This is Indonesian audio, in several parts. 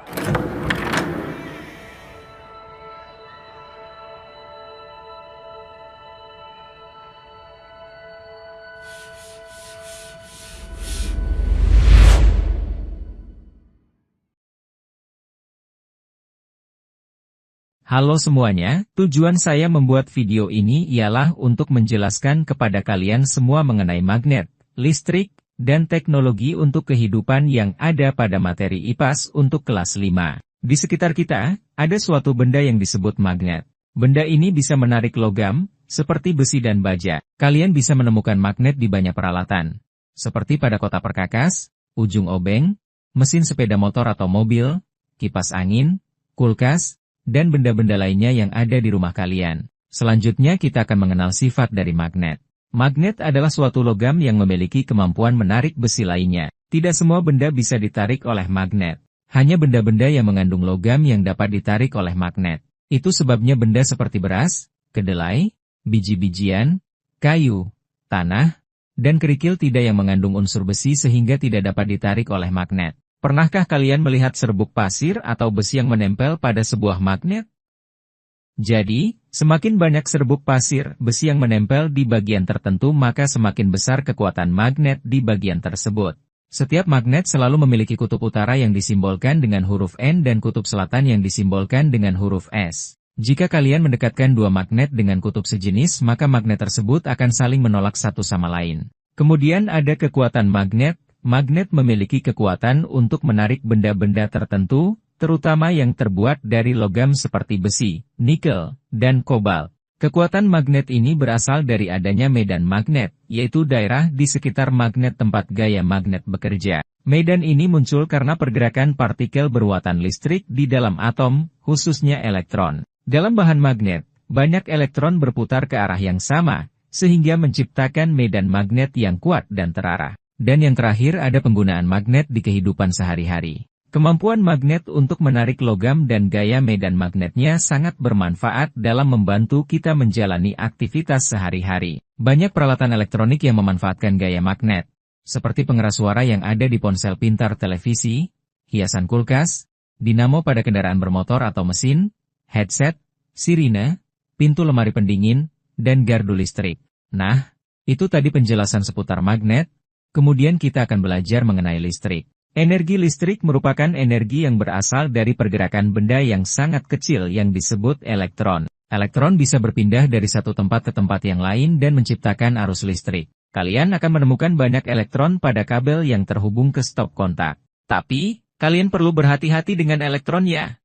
Halo semuanya, tujuan saya membuat video ini ialah untuk menjelaskan kepada kalian semua mengenai magnet, listrik, dan teknologi untuk kehidupan yang ada pada materi IPAS untuk kelas 5. Di sekitar kita, ada suatu benda yang disebut magnet. Benda ini bisa menarik logam, seperti besi dan baja. Kalian bisa menemukan magnet di banyak peralatan, seperti pada kotak perkakas, ujung obeng, mesin sepeda motor atau mobil, kipas angin, kulkas, dan benda-benda lainnya yang ada di rumah kalian. Selanjutnya kita akan mengenal sifat dari magnet. Magnet adalah suatu logam yang memiliki kemampuan menarik besi lainnya. Tidak semua benda bisa ditarik oleh magnet. Hanya benda-benda yang mengandung logam yang dapat ditarik oleh magnet. Itu sebabnya benda seperti beras, kedelai, biji-bijian, kayu, tanah, dan kerikil tidak yang mengandung unsur besi sehingga tidak dapat ditarik oleh magnet. Pernahkah kalian melihat serbuk pasir atau besi yang menempel pada sebuah magnet? Jadi, semakin banyak serbuk pasir, besi yang menempel di bagian tertentu maka semakin besar kekuatan magnet di bagian tersebut. Setiap magnet selalu memiliki kutub utara yang disimbolkan dengan huruf N dan kutub selatan yang disimbolkan dengan huruf S. Jika kalian mendekatkan dua magnet dengan kutub sejenis maka magnet tersebut akan saling menolak satu sama lain. Kemudian ada kekuatan magnet. Magnet memiliki kekuatan untuk menarik benda-benda tertentu, terutama yang terbuat dari logam seperti besi, nikel, dan kobalt. Kekuatan magnet ini berasal dari adanya medan magnet, yaitu daerah di sekitar magnet tempat gaya magnet bekerja. Medan ini muncul karena pergerakan partikel bermuatan listrik di dalam atom, khususnya elektron. Dalam bahan magnet, banyak elektron berputar ke arah yang sama, sehingga menciptakan medan magnet yang kuat dan terarah. Dan yang terakhir ada penggunaan magnet di kehidupan sehari-hari. Kemampuan magnet untuk menarik logam dan gaya medan magnetnya sangat bermanfaat dalam membantu kita menjalani aktivitas sehari-hari. Banyak peralatan elektronik yang memanfaatkan gaya magnet, seperti pengeras suara yang ada di ponsel pintar televisi, hiasan kulkas, dinamo pada kendaraan bermotor atau mesin, headset, sirine, pintu lemari pendingin, dan gardu listrik. Nah, itu tadi penjelasan seputar magnet. Kemudian kita akan belajar mengenai listrik. Energi listrik merupakan energi yang berasal dari pergerakan benda yang sangat kecil yang disebut elektron. Elektron bisa berpindah dari satu tempat ke tempat yang lain dan menciptakan arus listrik. Kalian akan menemukan banyak elektron pada kabel yang terhubung ke stop kontak. Tapi, kalian perlu berhati-hati dengan elektron ya.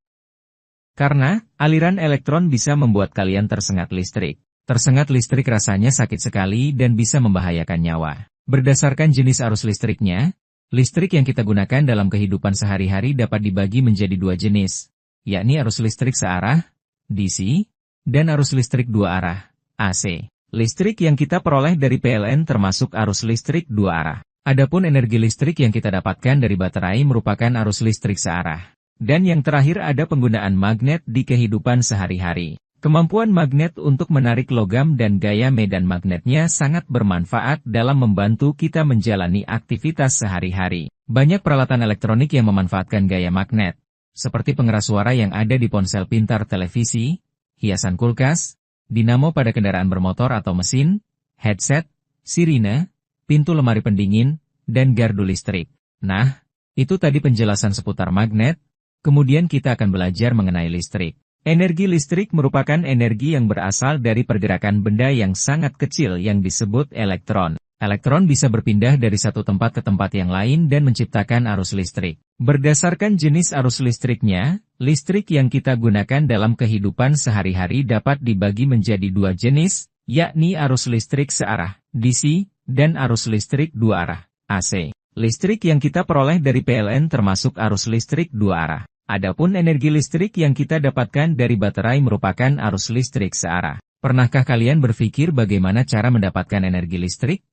Karena, aliran elektron bisa membuat kalian tersengat listrik. Tersengat listrik rasanya sakit sekali dan bisa membahayakan nyawa. Berdasarkan jenis arus listriknya, listrik yang kita gunakan dalam kehidupan sehari-hari dapat dibagi menjadi dua jenis, yakni arus listrik searah, DC, dan arus listrik dua arah, AC. Listrik yang kita peroleh dari PLN termasuk arus listrik dua arah. Adapun energi listrik yang kita dapatkan dari baterai merupakan arus listrik searah. Dan yang terakhir ada penggunaan magnet di kehidupan sehari-hari. Kemampuan magnet untuk menarik logam dan gaya medan magnetnya sangat bermanfaat dalam membantu kita menjalani aktivitas sehari-hari. Banyak peralatan elektronik yang memanfaatkan gaya magnet, seperti pengeras suara yang ada di ponsel pintar televisi, hiasan kulkas, dinamo pada kendaraan bermotor atau mesin, headset, sirine, pintu lemari pendingin, dan gardu listrik. Nah, itu tadi penjelasan seputar magnet. Kemudian kita akan belajar mengenai listrik. Energi listrik merupakan energi yang berasal dari pergerakan benda yang sangat kecil yang disebut elektron. Elektron bisa berpindah dari satu tempat ke tempat yang lain dan menciptakan arus listrik. Berdasarkan jenis arus listriknya, listrik yang kita gunakan dalam kehidupan sehari-hari dapat dibagi menjadi dua jenis, yakni arus listrik searah, DC, dan arus listrik dua arah, AC. Listrik yang kita peroleh dari PLN termasuk arus listrik dua arah. Adapun energi listrik yang kita dapatkan dari baterai merupakan arus listrik searah. Pernahkah kalian berpikir bagaimana cara mendapatkan energi listrik?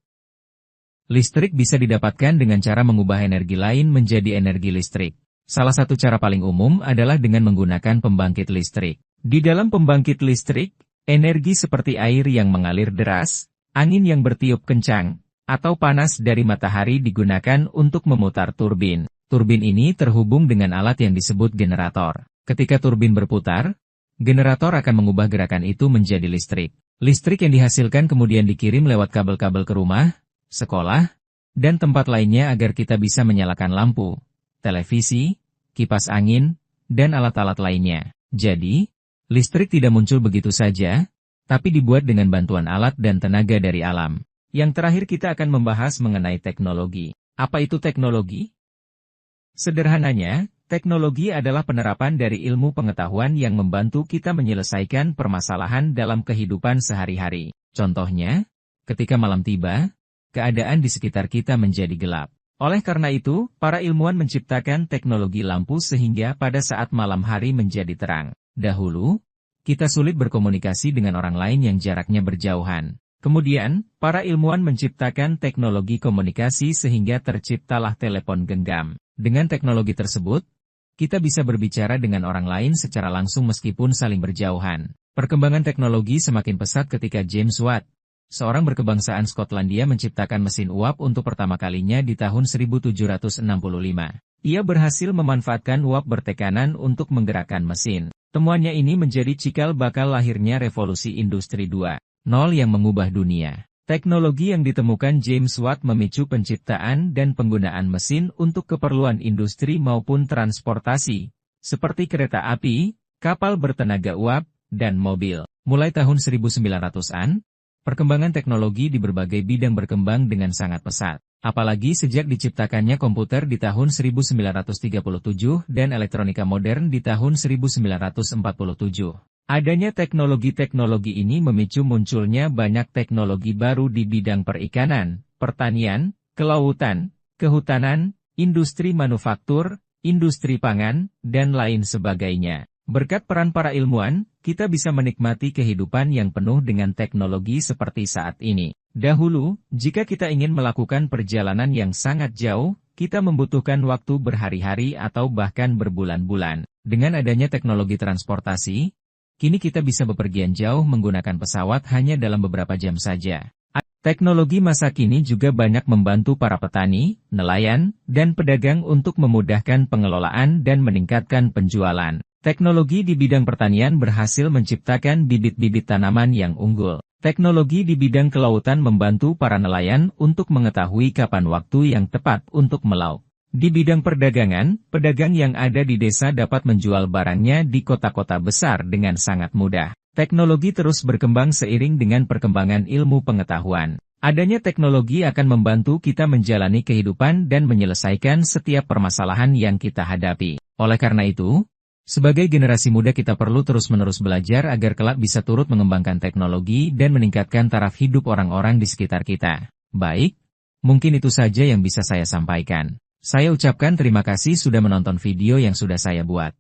Listrik bisa didapatkan dengan cara mengubah energi lain menjadi energi listrik. Salah satu cara paling umum adalah dengan menggunakan pembangkit listrik. Di dalam pembangkit listrik, energi seperti air yang mengalir deras, angin yang bertiup kencang, atau panas dari matahari digunakan untuk memutar turbin. Turbin ini terhubung dengan alat yang disebut generator. Ketika turbin berputar, generator akan mengubah gerakan itu menjadi listrik. Listrik yang dihasilkan kemudian dikirim lewat kabel-kabel ke rumah, sekolah, dan tempat lainnya agar kita bisa menyalakan lampu, televisi, kipas angin, dan alat-alat lainnya. Jadi, listrik tidak muncul begitu saja, tapi dibuat dengan bantuan alat dan tenaga dari alam. Yang terakhir kita akan membahas mengenai teknologi. Apa itu teknologi? Sederhananya, teknologi adalah penerapan dari ilmu pengetahuan yang membantu kita menyelesaikan permasalahan dalam kehidupan sehari-hari. Contohnya, ketika malam tiba, keadaan di sekitar kita menjadi gelap. Oleh karena itu, para ilmuwan menciptakan teknologi lampu sehingga pada saat malam hari menjadi terang. Dahulu, kita sulit berkomunikasi dengan orang lain yang jaraknya berjauhan. Kemudian, para ilmuwan menciptakan teknologi komunikasi sehingga terciptalah telepon genggam. Dengan teknologi tersebut, kita bisa berbicara dengan orang lain secara langsung meskipun saling berjauhan. Perkembangan teknologi semakin pesat ketika James Watt, seorang berkebangsaan Skotlandia, menciptakan mesin uap untuk pertama kalinya di tahun 1765. Ia berhasil memanfaatkan uap bertekanan untuk menggerakkan mesin. Temuannya ini menjadi cikal bakal lahirnya revolusi industri 2.0 yang mengubah dunia. Teknologi yang ditemukan James Watt memicu penciptaan dan penggunaan mesin untuk keperluan industri maupun transportasi, seperti kereta api, kapal bertenaga uap, dan mobil. Mulai tahun 1900-an, perkembangan teknologi di berbagai bidang berkembang dengan sangat pesat. Apalagi sejak diciptakannya komputer di tahun 1937 dan elektronika modern di tahun 1947. Adanya teknologi-teknologi ini memicu munculnya banyak teknologi baru di bidang perikanan, pertanian, kelautan, kehutanan, industri manufaktur, industri pangan, dan lain sebagainya. Berkat peran para ilmuwan, kita bisa menikmati kehidupan yang penuh dengan teknologi seperti saat ini. Dahulu, jika kita ingin melakukan perjalanan yang sangat jauh, kita membutuhkan waktu berhari-hari atau bahkan berbulan-bulan. Dengan adanya teknologi transportasi, kini kita bisa bepergian jauh menggunakan pesawat hanya dalam beberapa jam saja. Teknologi masa kini juga banyak membantu para petani, nelayan, dan pedagang untuk memudahkan pengelolaan dan meningkatkan penjualan. Teknologi di bidang pertanian berhasil menciptakan bibit-bibit tanaman yang unggul. Teknologi di bidang kelautan membantu para nelayan untuk mengetahui kapan waktu yang tepat untuk melaut. Di bidang perdagangan, pedagang yang ada di desa dapat menjual barangnya di kota-kota besar dengan sangat mudah. Teknologi terus berkembang seiring dengan perkembangan ilmu pengetahuan. Adanya teknologi akan membantu kita menjalani kehidupan dan menyelesaikan setiap permasalahan yang kita hadapi. Oleh karena itu, sebagai generasi muda kita perlu terus-menerus belajar agar kelak bisa turut mengembangkan teknologi dan meningkatkan taraf hidup orang-orang di sekitar kita. Baik, mungkin itu saja yang bisa saya sampaikan. Saya ucapkan terima kasih sudah menonton video yang sudah saya buat.